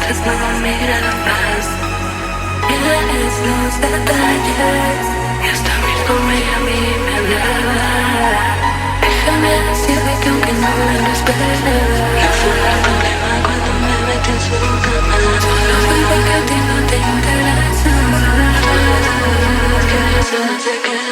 veces no mirabas. Tienes los detalles y hasta mismo a mí me hablaba. Déjame decirte que aunque no me lo esperaba, no fue el problema cuando me metí en su cama. Solo fue porque a ti no te interesaba, que eso no se quedaba.